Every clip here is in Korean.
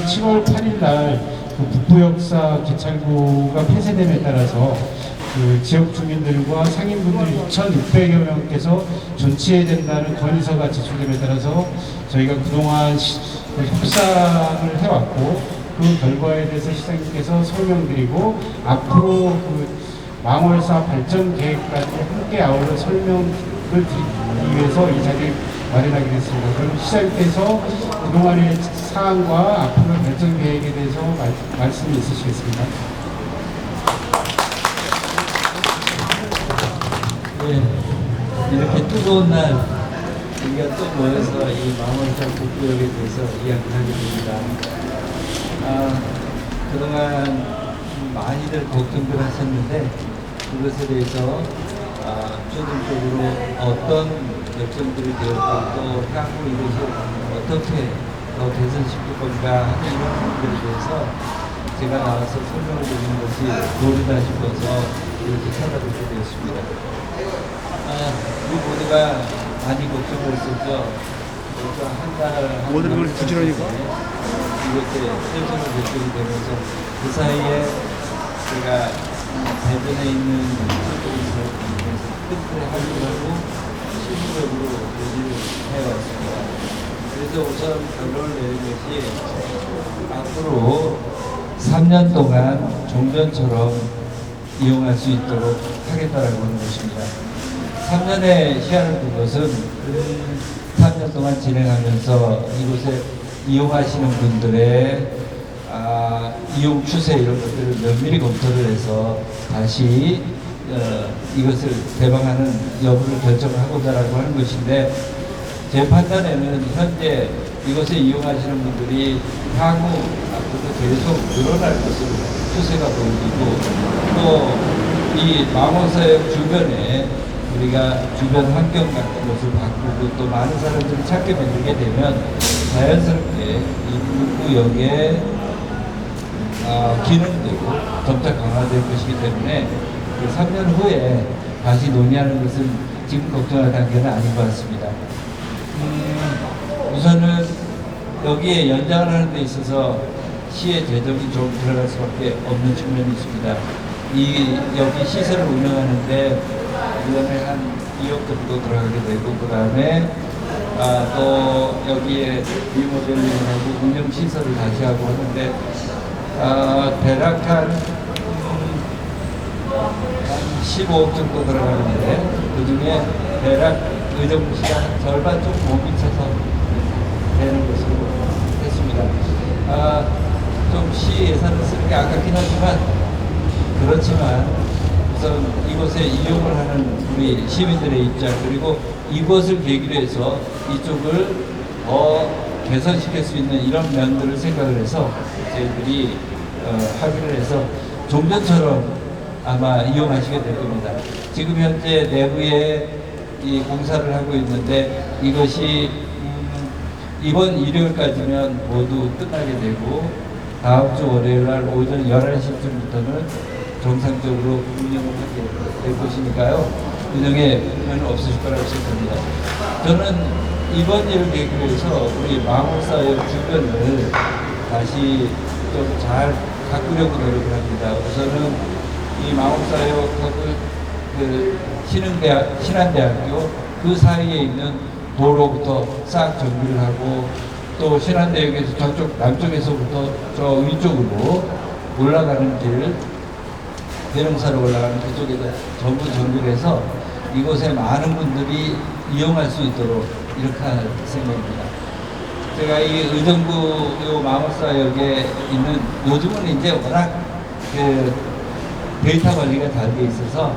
7월 8일 날그 북부역사 개찰구가 폐쇄됨에 따라서 그 지역 주민들과 상인분들 2,600여 명께서 존치해야 된다는 건의서가 제출됨에 따라서 저희가 그동안 협상을 해왔고 그 결과에 대해서 시장님께서 설명드리고 앞으로 그 망월사 발전 계획까지 함께 아울러 설명을 드리기 위해서 이 자리를 마련하게 됐습니다. 그럼 시장님께서 그동안의 사항과 앞으로 발전 계획에 대해서 말씀이 있으시겠습니까? 네, 이렇게 뜨거운 날 우리가 또 모여서 이 망월사 북부역에 대해서 이야기하게 됩니다. 그동안 많이들 걱정들 하셨는데 그것에 대해서 최종적으로 어떤 결정들이 되었고 또 향후 이것을 어떻게 더 개선시킬 건가 하는 이런 부분들에 대해서 제가 나와서 설명을 드리는 것이 도리다 싶어서 이렇게 찾아뵙게 되었습니다. 우리 모두가 많이 걱정을 했었죠. 모든 걸 부지런히가 이것에 실천을 결정이 되면서 그 사이에 제가 대전에 있는 소속에서 끝에 활동하고 실무적으로 얘기를 해왔습니다. 그래서 우선 결론을 내린 것이 앞으로 3년 동안 종전처럼 이용할 수 있도록 하겠다라고 하는 것입니다. 3년의 시한을 둔 것은 3년 동안 진행하면서 이곳에 이용하시는 분들의 이용 추세 이런 것들을 면밀히 검토를 해서 다시 이것을 개방하는 여부를 결정하고자 하는 것인데 제 판단에는 현재 이것에 이용하시는 분들이 향후 앞으로도 계속 늘어날 것으로 추세가 보이고 또 이 망원사역 주변에 우리가 주변 환경 같은 것을 바꾸고 또 많은 사람들을 찾게 만들게 되면 자연스럽게 이 북부역의 기능도 점차 강화될 것이기 때문에 그 3년 후에 다시 논의하는 것은 지금 걱정할 단계는 아닌 것 같습니다. 우선은 여기에 연장을 하는 데 있어서 시의 재정이 좀 들어갈 수밖에 없는 측면이 있습니다. 여기 시설을 운영하는데 이번에 한 2억 정도 들어가게 되고 그 다음에 또 여기에 리모델링하고 운영시설을 다시 하고 하는데 대략 한 15억 정도 들어가는데 그 중에 대략 의정부시가 한 절반 좀 못 미쳐서 되는 것으로 했습니다. 좀 시 예산을 쓰는 게 아깝긴 하지만 그렇지만 우선 이곳에 이용을 하는 우리 시민들의 입장 그리고 이것을 계기로 해서 이쪽을 더 개선시킬 수 있는 이런 면들을 생각을 해서 저희들이 합의를 해서 종전처럼 아마 이용하시게 될 겁니다. 지금 현재 내부에 이 공사를 하고 있는데 이것이 이번 일요일까지면 모두 끝나게 되고 다음 주 월요일 날 오전 11시쯤부터는 정상적으로 운영을 하게 될 것이니까요. 운영에 불편은 없으실 거라고 생각합니다. 저는 이번 일을 계기로 해서 우리 망월사역 주변을 다시 좀 잘 가꾸려고 노력을 합니다. 우선은 이 망월사역하고 그 신한대학교 그 사이에 있는 도로부터 싹 정비를 하고 또 신한대역에서 저쪽 남쪽에서부터 저 위쪽으로 올라가는 길 대릉사로 올라가는 그쪽에서 전부 정비를 해서 이곳에 많은 분들이 이용할 수 있도록 이렇게 할 생각입니다. 제가 이 의정부 요 망월사역에 있는 요즘은 이제 워낙 그 데이터 관리가 잘 돼 있어서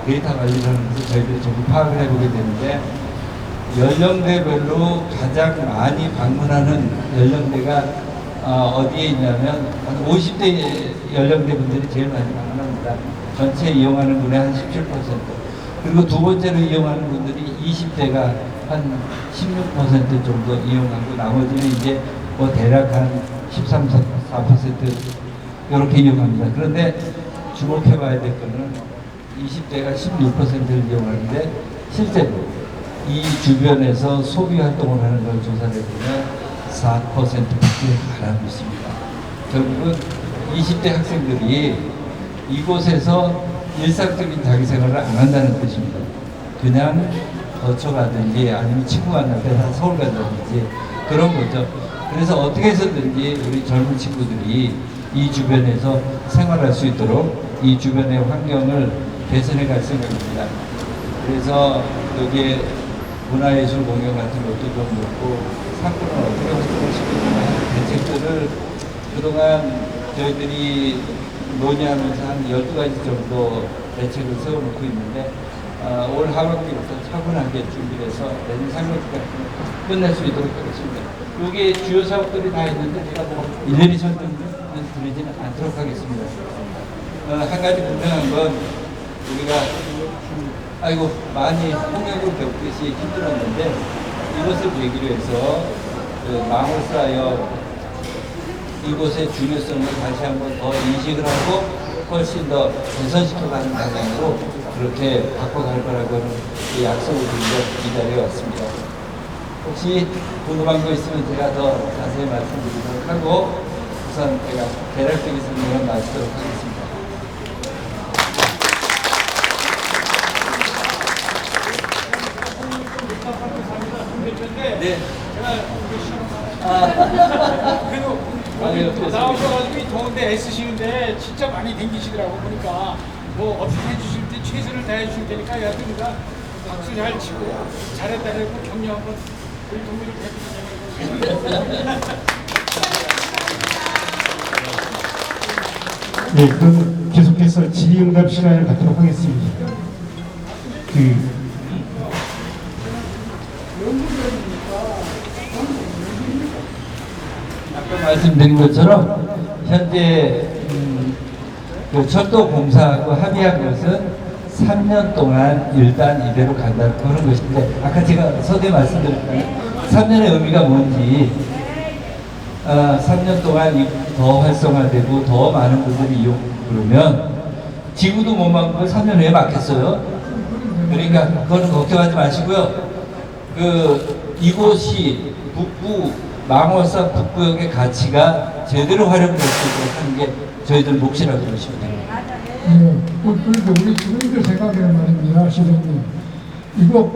데이터 관리를 하면서 저희들이 전부 파악을 해보게 되는데 연령대별로 가장 많이 방문하는 연령대가 어디에 있냐면 한 50대 연령대 분들이 제일 많이 방문합니다. 전체 이용하는 분의 한 17%. 그리고 두 번째로 이용하는 분들이 20대가 한 16% 정도 이용하고 나머지는 이제 뭐 대략 한 13, 4% 이렇게 이용합니다. 그런데 주목해 봐야 될 거는 20대가 16%를 이용하는데 실제로 이 주변에서 소비 활동을 하는 걸 조사를 해보면 4%밖에 안 하고 있습니다. 결국은 20대 학생들이 이곳에서 일상적인 자기 생활을 안 한다는 뜻입니다. 그냥 거쳐가든지 아니면 친구 만날 때 서울 간다든지 그런 거죠. 그래서 어떻게 해서든지 우리 젊은 친구들이 이 주변에서 생활할 수 있도록 이 주변의 환경을 개선해 갈 생각입니다. 그래서 여기에 문화예술 공연 같은 것도 좀 넣고 상권을 어떻게 활동을 시키느냐 하는 대책들을 그동안 저희들이 논의하면서 한 12가지 정도 대책을 세워놓고 있는데 올 하반기부터 차분하게 준비를 해서 내년 상반기까지 끝낼 수 있도록 하겠습니다. 여기 주요 사업들이 다 있는데 제가 뭐 일일이 설명을 드리지는 않도록 하겠습니다. 한 가지 분명한 건 우리가 아이고 많이 홍역을 겪듯이 힘들었는데 이것을 계기로 해서 마을사역 이곳의 중요성을 다시 한번 더 인식을 하고 훨씬 더 개선시켜가는 방향으로 그렇게 바꿔갈 거라고는 약속을 드리며 이 자리에 왔습니다. 혹시 궁금한 거 있으면 제가 더 자세히 말씀드리도록 하고 우선 제가 대략적인 설명을 마치도록 하겠습니다. 네. 그래도 나오셔가지고 이 더운데 애쓰시는데 진짜 많이 댕기시더라고 보니까 뭐 어떻게 해주실 때 최선을 다해 주실 테니까 여하튼 우리가 박수 잘 치고 잘했다고 격려 한번 우리 동물을 해주시면 네, 그럼 계속해서 질의응답 시간을 갖도록 하겠습니다. 아까 말씀드린 것처럼 현재 그 철도 공사하고 합의한 것은 3년 동안 일단 이대로 간다는 그런 것인데 아까 제가 서두에 말씀드렸잖아요. 3년의 의미가 뭔지 3년 동안 더 활성화되고 더 많은 분들이 이용 그러면 지구도 못 막고 3년 후에 막겠어요. 그러니까 그거는 걱정하지 마시고요. 이곳이 북부 망월사 북구역의 가치가 제대로 활용될 수 있도록 하는 게 저희들 몫이라고 보시면 됩니다. 네, 그런데 우리 주민들 생각에는 말입니다, 시장님. 이거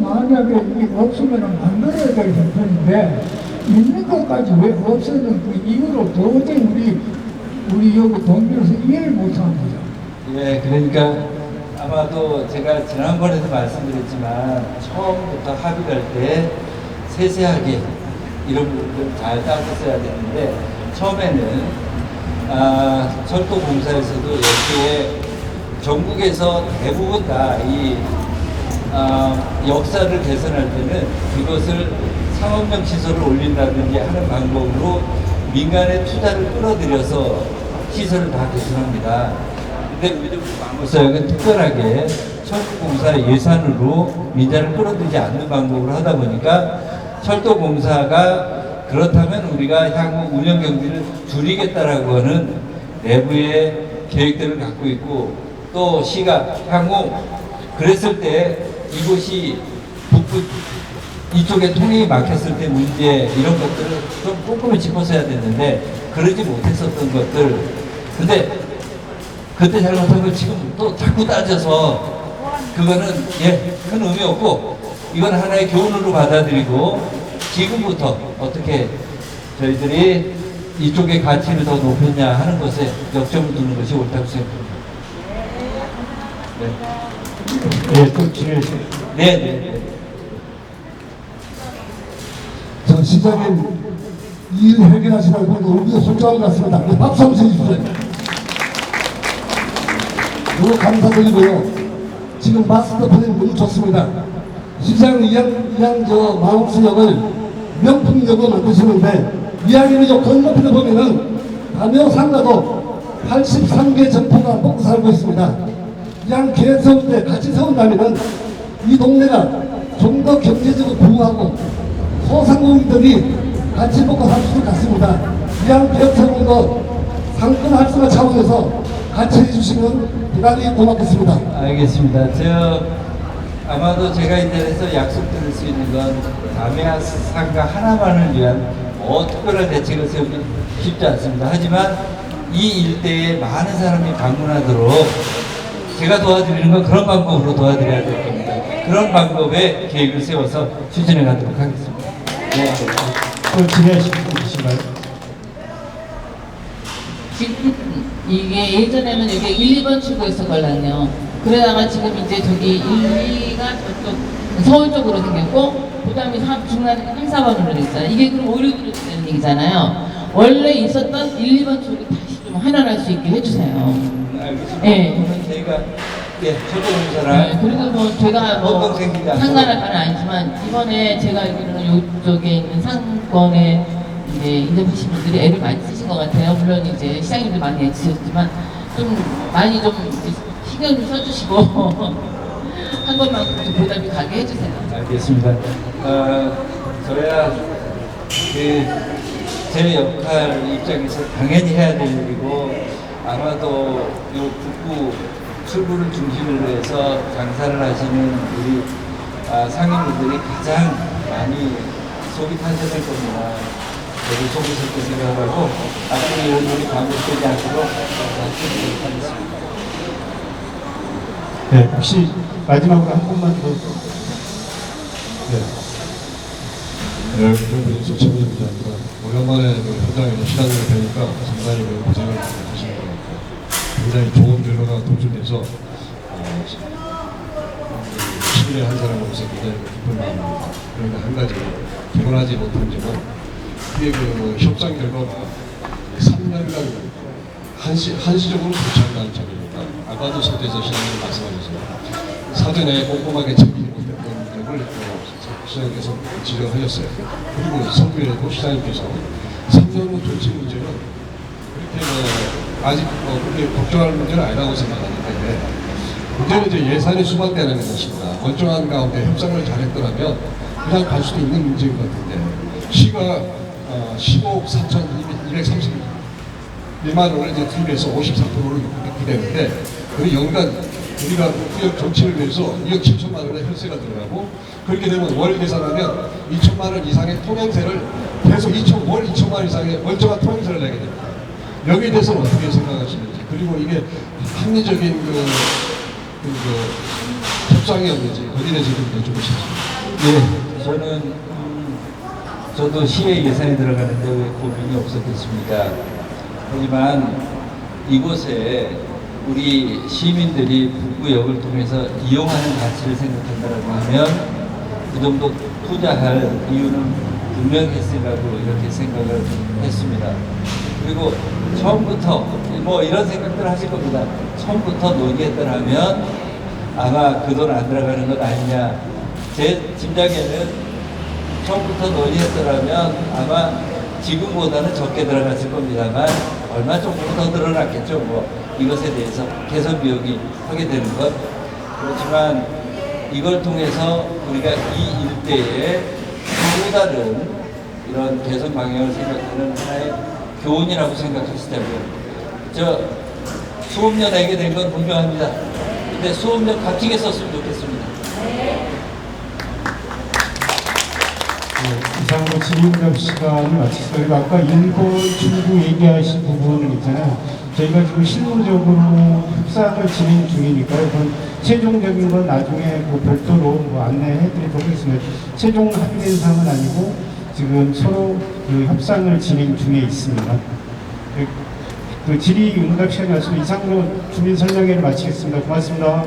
만약에 이게 없으면 만들어야 될 형편인데, 있는 것까지 왜 없애는 그 이유로 도저히 우리 여기 동네에서 이해를 못하는 거죠. 예, 그러니까 아마도 제가 지난번에도 말씀드렸지만 처음부터 합의할 때 세세하게 이런 부분들을 잘 따졌어야 되는데 처음에는 철도 공사에서도 여기에 전국에서 대부분 다 이 역사를 개선할 때는 이것을 상업용 시설을 올린다든지 하는 방법으로 민간의 투자를 끌어들여서 시설을 다 개선합니다. 근데 우리 망월사역은 특별하게 철도공사 예산으로 민자를 끌어들이지 않는 방법으로 하다 보니까 철도공사가 그렇다면 우리가 향후 운영 경비를 줄이겠다라고 하는 내부의 계획들을 갖고 있고 또 시가 향후 그랬을 때 이곳이 북부 이쪽에 통행이 막혔을 때 문제 이런 것들을 좀 꼼꼼히 짚었어야 됐는데 그러지 못했었던 것들 근데 그때 잘못한 걸 지금 또 자꾸 따져서 그거는 큰 의미 없고 이건 하나의 교훈으로 받아들이고 지금부터 어떻게 저희들이 이쪽의 가치를 더 높였냐 하는 것에 역점을 두는 것이 옳다고 생각합니다. 네, 또 질의해주세요. 네. 저 시장님 일 해결하시라고 보니까 우리도 혼자한 것 같습니다. 네, 박수 한번 쳐주십시오. 너무 감사드리고요. 지금 마스터 플랜 너무 좋습니다. 시장 이양 저 마을수역을 명품역으로 만드시는데 이야기를 건너편에 보면은 가며 상가도 83개 점포가 먹고 살고 있습니다. 이양 개 세울 때 같이 세운다면은 이 동네가 좀 더 경제적으로 부유하고 소상공인들이 같이 먹고 살 수 있을 것 같습니다. 이양 개 세우는 거 상권 활성화 차원에서 같이 해주시면 대단히 고맙겠습니다. 알겠습니다. 아마도 제가 인터넷에서 약속드릴 수 있는 건 담야 상가 하나만을 위한 특별한 대책을 세우기 쉽지 않습니다. 하지만 이 일대에 많은 사람이 방문하도록 제가 도와드리는 건 그런 방법으로 도와드려야 될 겁니다. 그런 방법의 계획을 세워서 추진해 가도록 하겠습니다. 네. 또 질의하실 분 계신가요? 지금 이게 예전에는 여기 1, 2번 출구였었거든요. 그러다가 지금 이제 저기 1, 2가 저쪽 서울 쪽으로 생겼고, 그 다음에 중간에 3, 4번으로 됐잖아요. 이게 그럼 오류 되는 얘기잖아요. 원래 있었던 1, 2번 출구 다시 좀 환원할 수 있게 해주세요. 알겠습니다. 예. 그러면 저희가 저쪽 네, 사람 그리고 뭐 제가 뭐 어떤 생기지 않고. 상관할 바는 아니지만 이번에 제가 알기로는 이쪽에 있는 상권에 이제 인접하신 분들이 애를 많이 쓰신 것 같아요. 물론 이제 시장님도 많이 애쓰셨지만 좀 많이 좀 신경 좀 써주시고 한 번만큼 좀 보답이 가게 해주세요. 알겠습니다. 저야 제 역할 입장에서 당연히 해야 될 일이고, 아마도 요 북구 출구를 중심으로 해서 장사를 하시는 우리 상인분들이 가장 많이 속이 타셔야 겁니다. 저도 속이 섰게 생각하고 앞으로 이런 일이 반복되지 않도록 하도록 하겠습니다. 네, 혹시 마지막으로 한 번만 더. 네. 네, 그래서 최고입니다. 오랜만에 현장에서 시간을 뵈니까 상당히 고생을 하시는 것 같고, 굉장히 좋은 결과가 도출돼서 시민의 한 사람으로서 굉장히 기쁜 마음입니다. 그런데 한 가지 개론하지 못한 점은 이게 협상 결과가 3년간 한시적으로 도착한 점입니다. 아까도 서대서 시장님 말씀하셨습니다. 사전에 꼼꼼하게 챙기는 점을 시장님께서 지적하셨어요. 그리고 선거에도 시장님께서 3년 후 정치 문제는 그렇게 아직 그렇게 걱정할 문제는 아니라고 생각하는데, 문제는 이제 예산이 수반되는 것입니다. 멀쩡한 가운데 협상을 잘했더라면 그냥 갈 수도 있는 문제인 것 같은데, 시가 15억 4,232만 원을 이제 투입해서 54%를 넣게 되는데, 그 연간 우리가 구역 정치를 위해서 2억 7천만 원의 혈세가 들어가고, 그렇게 되면 월 계산하면 2천만 원 이상의 통행세를 계속 월 2천만 원 이상의 멀쩡한 통행세를 내게 됩니다. 여기에 대해서는 어떻게 생각하시는지, 그리고 이게 합리적인 협상이었는지 거기에 대해서 좀 여쭤보시겠습니다. 네, 저도 시의 예산이 들어가는데 왜 고민이 없었겠습니까? 하지만 이곳에 우리 시민들이 북구역을 통해서 이용하는 가치를 생각한다고 하면 그 정도 투자할 이유는 분명했으라고 이렇게 생각을 했습니다. 그리고 처음부터 뭐 이런 생각들 하실 겁니다. 처음부터 논의했더라면 아마 그 돈 안 들어가는 것 아니냐. 제 짐작에는 처음부터 논의했더라면 아마 지금보다는 적게 들어갔을 겁니다만 얼마 정도 더 늘어났겠죠. 뭐 이것에 대해서 개선 비용이 하게 되는 것. 그렇지만 이걸 통해서 우리가 이 일대에 또 다른 이런 개선 방향을 생각하는 하나의 교훈이라고 생각하시다고요. 수업료 내게 된 건 분명합니다. 근데 수업료 값지게 썼으면 좋겠습니다. 이상으로 질의응답 시간을 마치겠습니다. 그리고 아까 일본, 중국 얘기하신 부분은 있잖아요. 저희가 지금 실무적으로 협상을 진행 중이니까요. 그건 최종적인 건 나중에 별도로 안내해 드리도록 하겠습니다. 최종 합의된 사항은 아니고 지금 서로 협상을 진행 중에 있습니다. 질의응답 시간이 왔습니다. 이상으로 주민 설명회를 마치겠습니다. 고맙습니다.